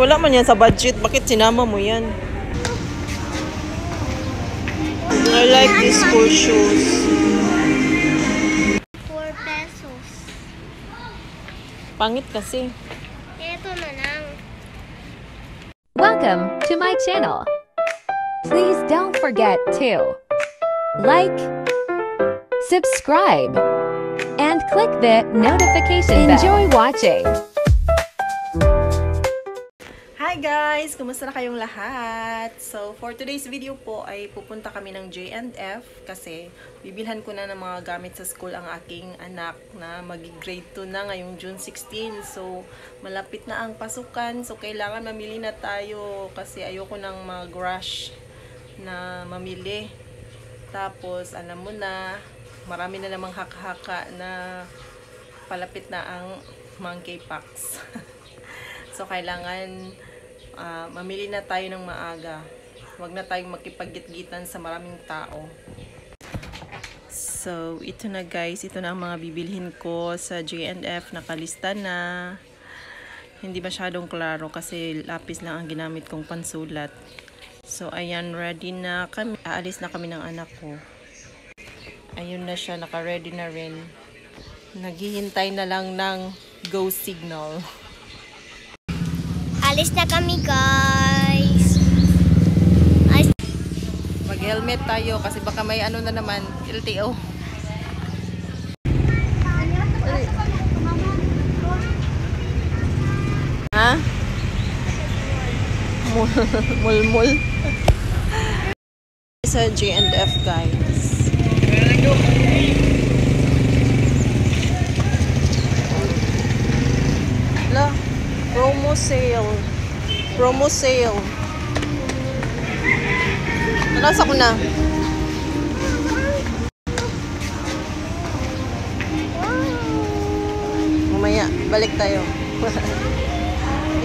Wala man yan sa budget. Bakit sinama mo yan? I like these school shoes. 4 pesos. Pangit kasi. Ito na lang. Welcome to my channel. Please don't forget to like, subscribe, and click the notification bell. Enjoy watching. Hi guys! Kumusta na kayong lahat? So, for today's video po ay pupunta kami ng J&F kasi bibilhan ko na ng mga gamit sa school ang aking anak na mag-grade 2 na ngayong June 16. So, malapit na ang pasukan. So, kailangan mamili na tayo kasi ayoko nang mag-rush na mamili. Tapos, alam mo na, marami na namang haka-haka na palapit na ang monkey pox. So, kailangan mamili na tayo ng maaga. Huwag na tayong makipag-gitgitan sa maraming tao. So, ito na guys. Ito na ang mga bibilhin ko sa J&F. Nakalista na. Hindi masyadong klaro kasi lapis lang ang ginamit kong pansulat. So, ayan. Ready na kami. Aalis na kami ng anak ko. Ayun na siya. Naka-ready na rin. Naghihintay na lang ng go signal. Alis na kami, guys. Mag-helmet tayo kasi baka may ano na naman, LTO. Ha? Mulmul. Sa J&F, guys. Hala, promo sale. Promo sale. Nasa ko na. Mamaya, balik tayo.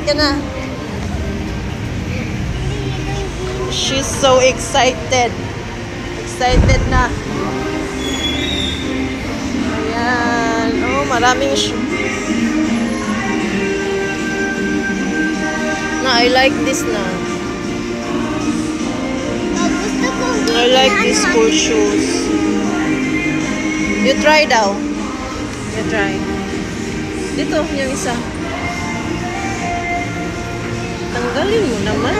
Ika na. She's so excited. Excited na. Ayan. Oh, maraming I like this na. I like these school shoes. You try daw. You try. Dito, yung isa. Tanggalin mo naman.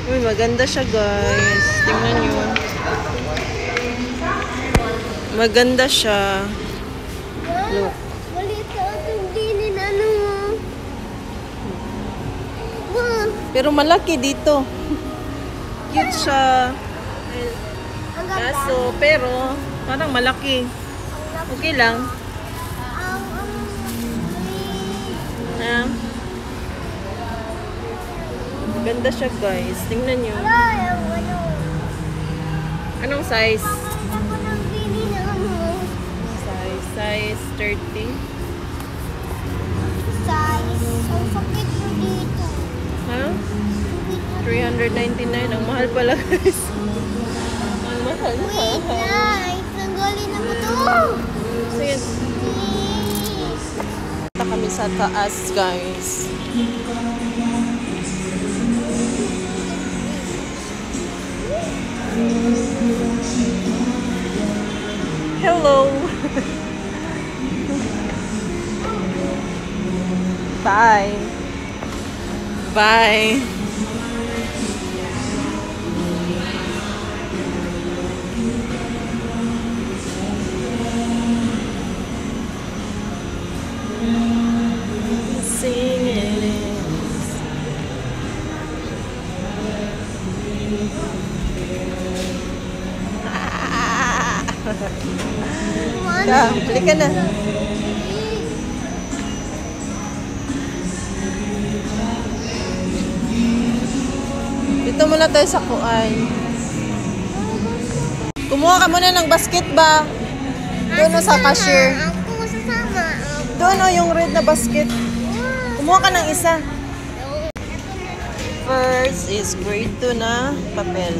Uy, maganda siya guys. Tingnan nyo. Maganda siya. Look. Pero malaki dito. Cute siya. Kaso, pero parang malaki. Okay lang. Ganda siya guys. Tingnan nyo. Anong size? Size 30. Ang sakit mo dito. Ha? 399. Ang mahal pala guys. Ang mahal. Wait na. Tanggalin na mo to. Sige. Punta kami sa taas guys. Hello. Bye. Bye. Balik ka na. Dito muna tayo sa kuan. Kumuha ka muna ng basket ba? Doon sa cashier. Ako sasama. Doon yung red na basket. Kumuha ka ng isa. First is grade 2 na papel.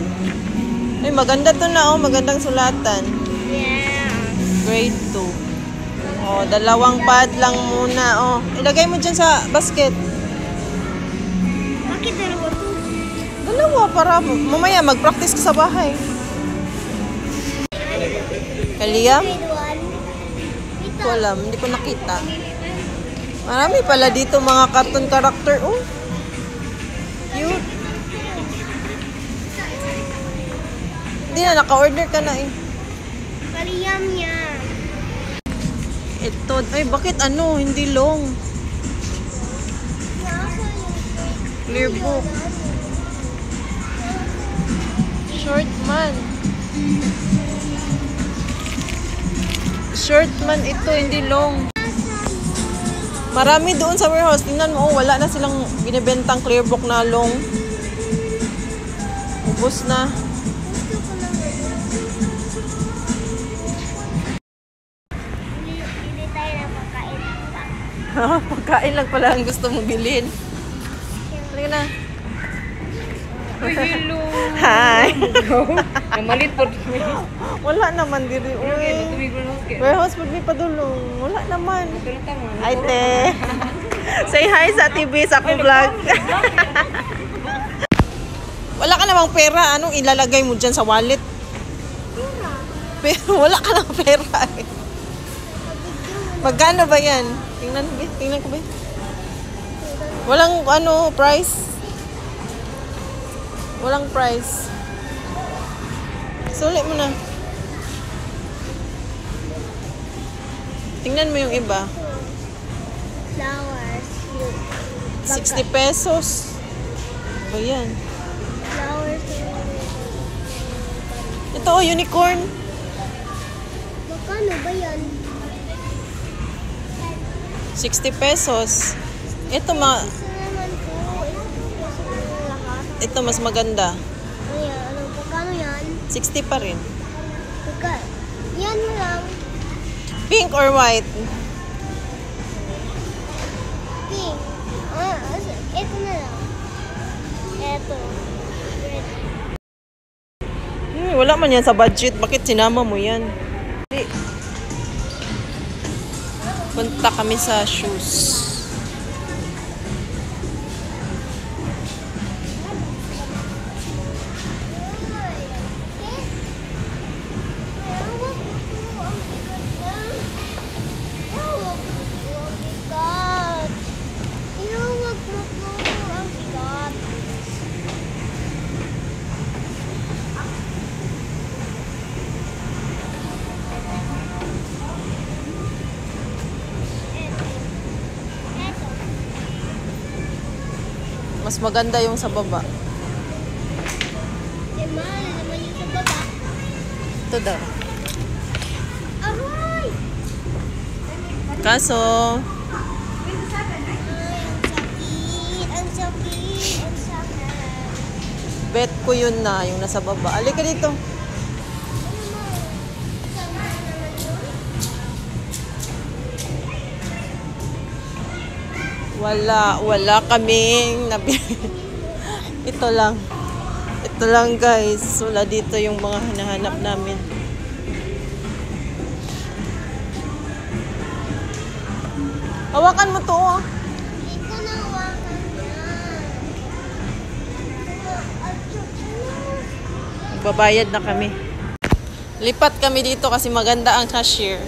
Ay, maganda to na oh. Magandang sulatan. Yes. grade 2. Oh, dalawang pad lang muna. Oh, ilagay mo dyan sa basket. Bakit dalawa to? Dalawa para mamaya mag-practice ka sa bahay. Kaliyam? Grade 1. Ko alam, hindi ko nakita. Marami pala dito mga cartoon character. Oh, cute. Hindi na, naka-order ka na eh. Paliyam niya. Ito, ay bakit ano, hindi long. Clear book. Short man. Short man ito, hindi long. Marami doon sa warehouse. Tingnan mo, oh, wala na silang binibentang clear book na long. Ubus na. Hindi tayo na pagkain. Pagkain lang pala ang gusto mong bilhin. Halika na. Hello. Hi. Namalit po. Wala naman diri. Uy. Warehouse pag may padulong. Wala naman. Ay, te. Say hi sa TV, sa akong vlog. Wala ka namang pera. Anong ilalagay mo dyan sa wallet? Pero wala ka namang pera eh. Magkano ba yan? Tingnan ko ba? Walang ano, price? Walang price. Sulit mo na. Tingnan mo yung iba. Flowers. 60 pesos. Ba yan? Flowers. Ito, oh, unicorn. Magkano ba yan? 60 pesos. Ito, Isa naman po. Lahat. ito mas maganda. Ano yan? Ano? Magkano yan? 60 pa rin. Yan lang. Pink or white? Pink. Ito na lang. Ito. Red. Wala man yan sa budget. Bakit sinama mo yan? Punta kami sa shoes. Mas maganda yung sa baba. Naman yung sa baba. Ito daw. Aray! Kaso, Ang sakit. Ang sakit. bet ko yun na, yung nasa baba. Alika dito. Wala kaming nabili. Ito lang guys. Wala dito yung mga hinahanap namin. Hawakan mo to, oh. Ito na hawakan niya. Magbabayad na kami. Lipat kami dito kasi maganda ang cashier.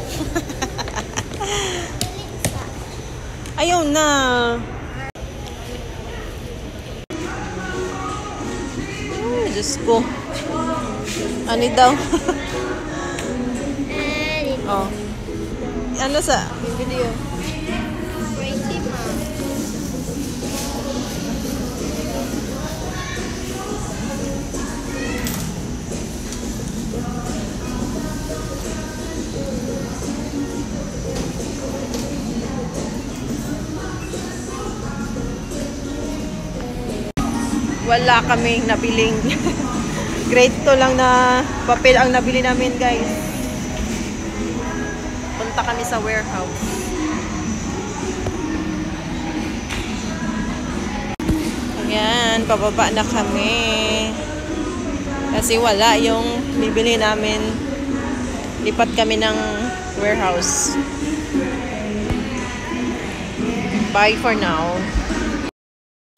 Ayaw na. Ay, Diyos ko. Ano daw? Oh. Ano sa video? Crazy mom. Wala kaming nabiling. Grade 2 lang na papel ang nabili namin, guys. Punta kami sa warehouse. Ayan, pababa na kami. Kasi wala yung bibili namin Lipat kami ng warehouse. Bye for now.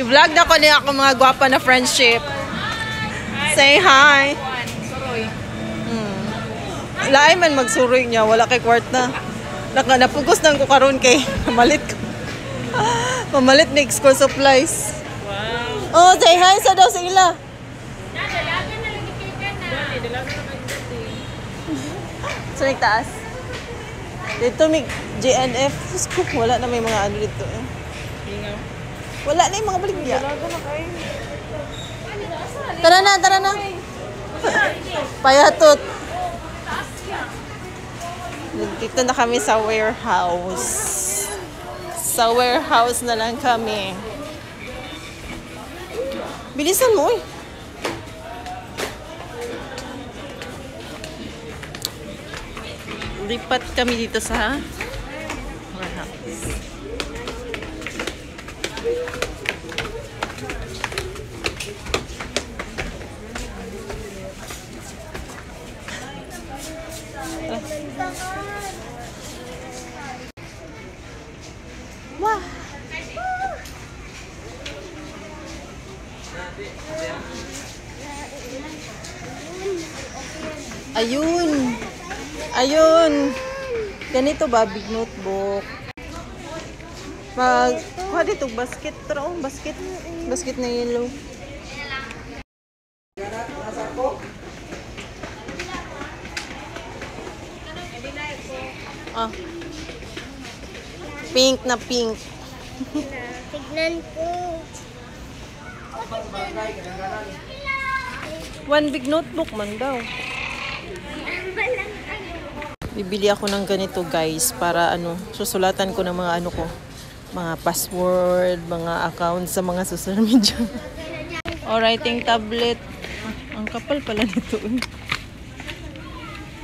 I-vlog na ko niya ako mga gwapa na friendship. Say hi. Laay man magsuroy niya, wala kay kwarta. Napugos nang ko karon kay pamalit ko. Pamalit ni school supplies. Wow. Oh, say hi sa daw sa ila. So, taas. Dito may JNF. Wala na may mga ano dito. Wala na yung mga baligya. Tara na, tara na. Payatot. Dito na kami sa warehouse. Sa warehouse na lang kami. Bilisan mo eh. Lipat kami dito sa warehouse. Wah! Ayun! Ayun! Ganito ba? Big notebook. Kuha dito basket. Tara oh, basket. Basket na yellow. Ah. Pink na pink. Tignan ko. One big notebook man daw. Bibili ako ng ganito guys para ano, susulatan ko ng mga ano ko, mga password, mga account sa mga social media. O writing tablet. Ang kapal pala nito.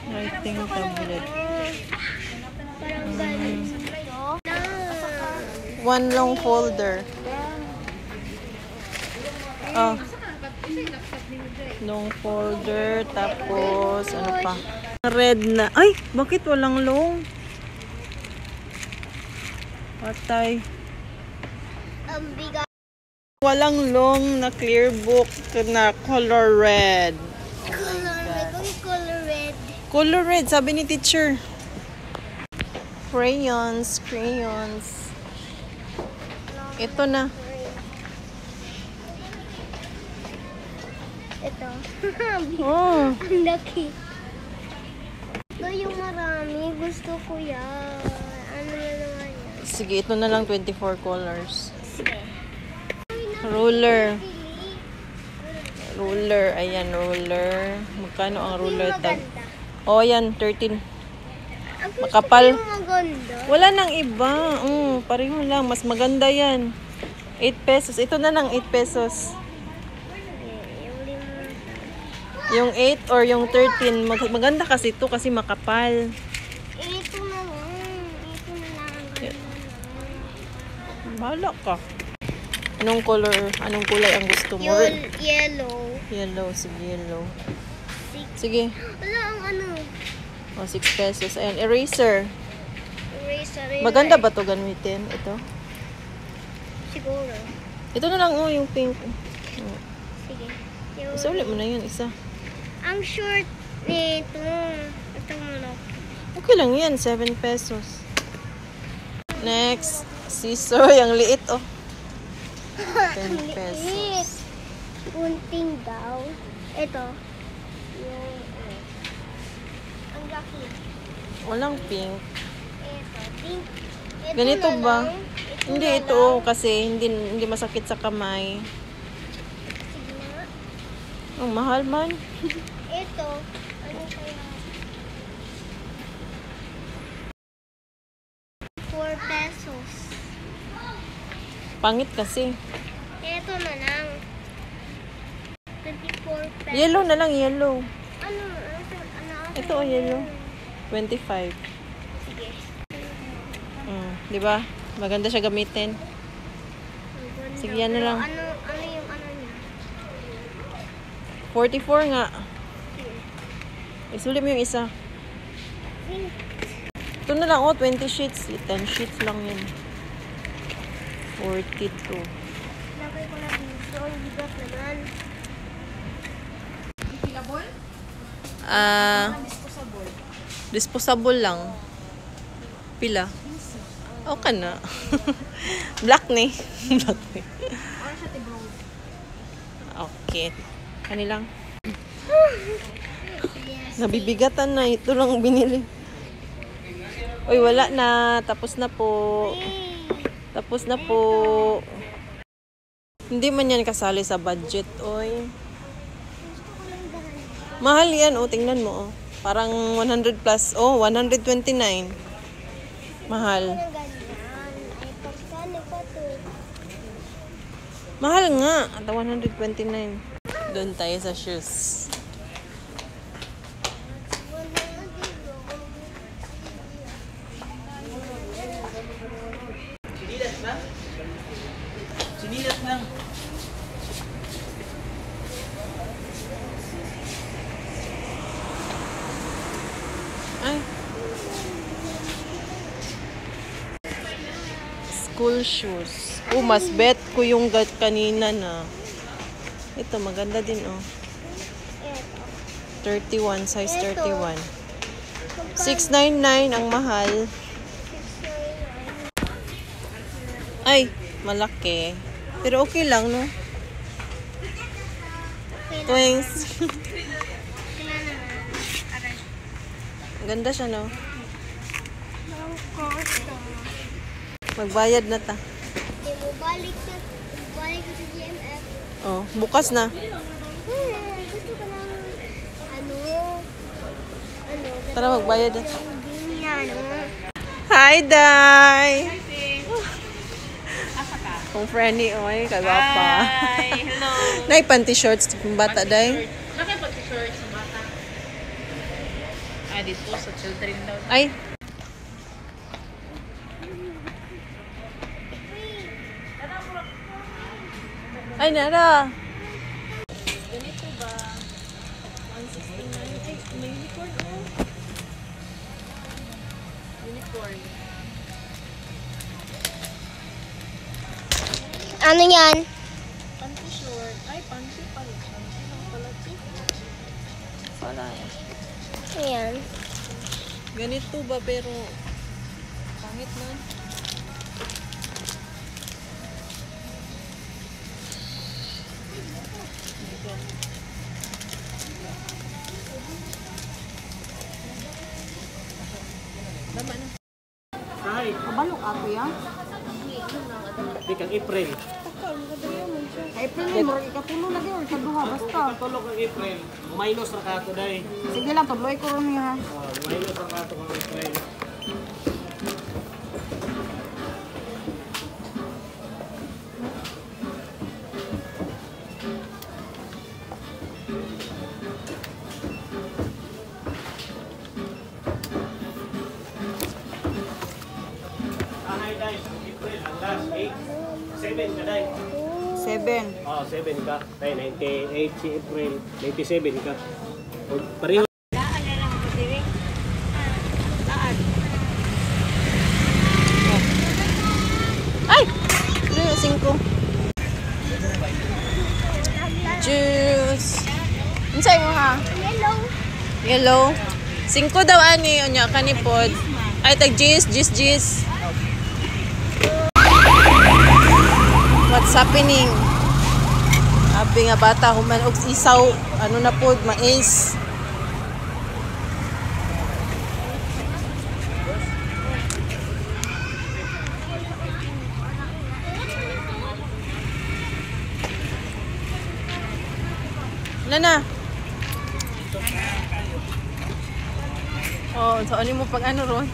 Writing tablet. One long folder. Oh. Long folder, tapos ano pa? Red na. Ay, bakit walang long? Patay. Ang bigat. Walang long na clear book na color red. Color red. Bakit color red? Color red, sabi ni teacher. Crayons, crayons. Ito na. Ito. Oh. Ang laki. Ito yung marami. Gusto ko yan. Ano na naman yan? Sige, ito na lang 24 colors. Ruler. Ruler. Ayan, ruler. Magkano ang ruler tag? Oh, ayan, 13. Ang gusto Makapal. ko yung maganda. Wala nang iba. Pareho lang. Mas maganda yan. 8 pesos. Ito na lang 8 pesos. Yung lima. Yung 8 or yung 13. Maganda kasi ito kasi makapal. Ito na lang. Ito na lang. Bahala ka. Anong color? Anong kulay ang gusto mo? Yung yellow. Yellow. Sige, yellow. Six. Sige. Wala ang ano. O, 6 pesos. Ayan, eraser. Eraser. Maganda ba to gamitin? Ito. Siguro. Ito na lang, yung pink. Sige. Yung, Isa ulit mo na yun, isa. ang short nito. Ito muna. Okay lang yan, 7 pesos. Next, scissor, yung liit, oh. 10 pesos. Kunting daw. Ito. Yung, ang laki. Walang pink. Ito. Pink. Ito Ganito na ba? lang. Hindi, na ito, lang. kasi hindi masakit sa kamay. Sige na. Ang mahal man. Ito. Ano kaya? 4 pesos. Pangit kasi. Ito na lang. 24 pesos. Yellow na lang, yellow. Ano? Ano? Ito, oh, yellow. 25. Sige. Di ba? Maganda siya gamitin. Ang ganda. Sige, yan na lang. Ano yung ano niya? 44 nga. Isulit mo yung isa. Ito na lang, 20 sheets. 10 sheets lang yun. 42. Lagay ko na dito. Ang bigat naman. Disposable lang. Pila? Okay na. Black ni. Black ni. Okay. Kanilang. Nabibigatan na. Ito lang binili. Uy, wala na. Tapos na po. Tapos na po. Hindi man yan kasali sa budget, oy. Mahal yan, oh. Tingnan mo, oh. Parang 100 plus. Oh, 129. Mahal. Ang ganyan. Ay, pagkano pa to? Mahal nga. At 129. Doon tayo sa shoes. Sinilas lang. Ay. School shoes. Oh, mas bet ko yung kanina na. Ito, maganda din, oh. 31, size 31. 699 ang mahal. Ay, malaki. Pero okay lang, no? Thanks. Ganda siya, no? Magbayad na ta. Balik ko sa GMF. Oh, bukas na. Gusto ko ng Tara, magbayad na. hindi niya, Hi, Day! Kung friendly, oy, kagwapa. Hi, hello. Nay, panty shorts ng bata, Day. Bakit pag-short sa bata? Ah, dito sa children daw. Ay. Ay, Nara. Ganito ba? 169. Ay, may unicorn, oh. Unicorn. Ano yan? Panty short. Ay, panty pala. Panty lang pala, chick. Pala. Ayan. Ganito ba, pero pangit man. Tama na. Hi. Kabalok ako ya. Di kang April. April ni murag ikatulo lagi or kaduha basta. Tulog kang April. Minus ra ka to day. Sige lang tuloy ko ron ha. Minus ra ka to kang April. Hi day. April ang last 8. 7 ka day. 7. Oh, 7 ka. Day 98 si April. 97 ka. O, pareho. Ay! Ano yung 5? Juice. Unsay mo ha? Yellow. Yellow. 5 daw ani unya kanipod. Ay tag juice. What's happening? Abi nga bata human og isaw, ano na pod, mais. Nana. Oh, so ano mo pag ano ron?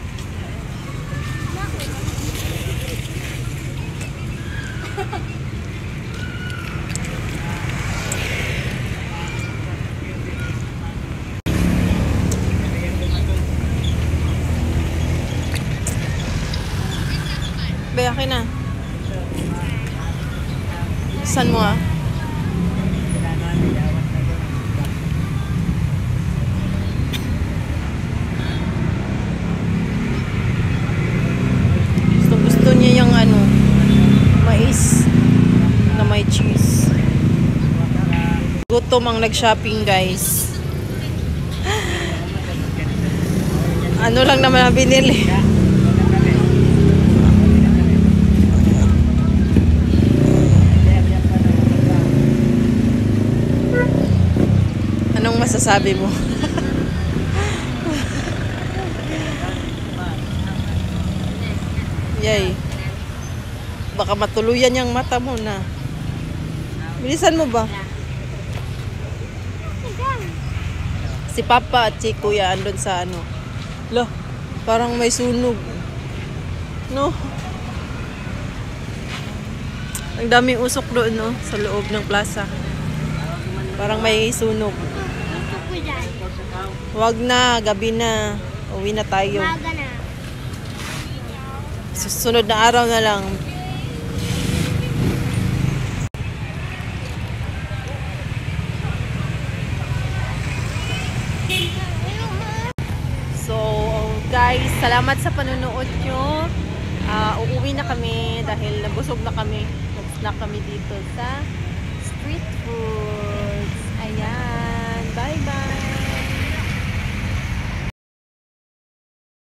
Be, akin na. Saan mo ah? cheese. Na may cheese. Gutom ang nag-shopping, guys. Ano lang naman ang binili. Anong masasabi mo? Yay. Baka matuluyan yung mata mo na. Bilisan mo ba? Si Papa at si Kuya andun sa ano. Lo, parang may sunog. No? Ang daming usok doon, no? Sa loob ng plaza. Parang may sunog. Gusto ko dyan. Wag na, gabi na. Uwi na tayo. Maga na. Susunod na araw na lang. So, guys, salamat sa panonood nyo. Uuwi na kami dahil nabusog na kami. Nag-snack kami dito sa